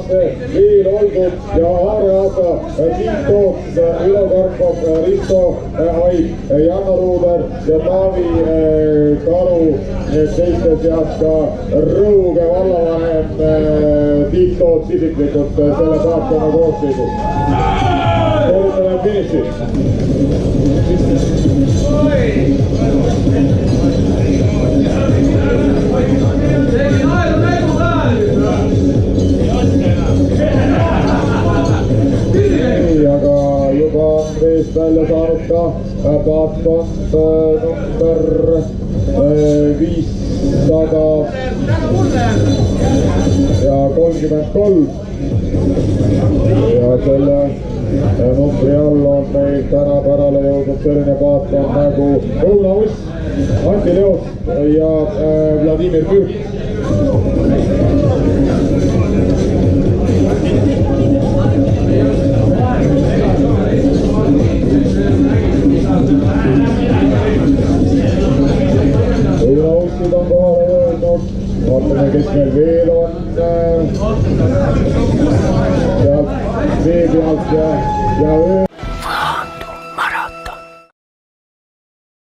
tänavasse veel oldud ja Aareaasa, Tiit Toots, Ilo Karpov, Risto Haid, Janno Ruuder ja Taavi Karu, teiste seas ka Rõuge vallavanem Tiit Toots isiklikult selle paatkonna koosseisus. Tervitame finiši! Aga juba on veest välja saanud ka paatkond number 533 ja selle numbri all on meil täna pärale jõudnud selline paatkond nagu Õunauss, Anti Leost ja Vladimir Kürk. Õunaussid on kohale jõudnud, vaatame, kes meil veel on sealt vee pealt ja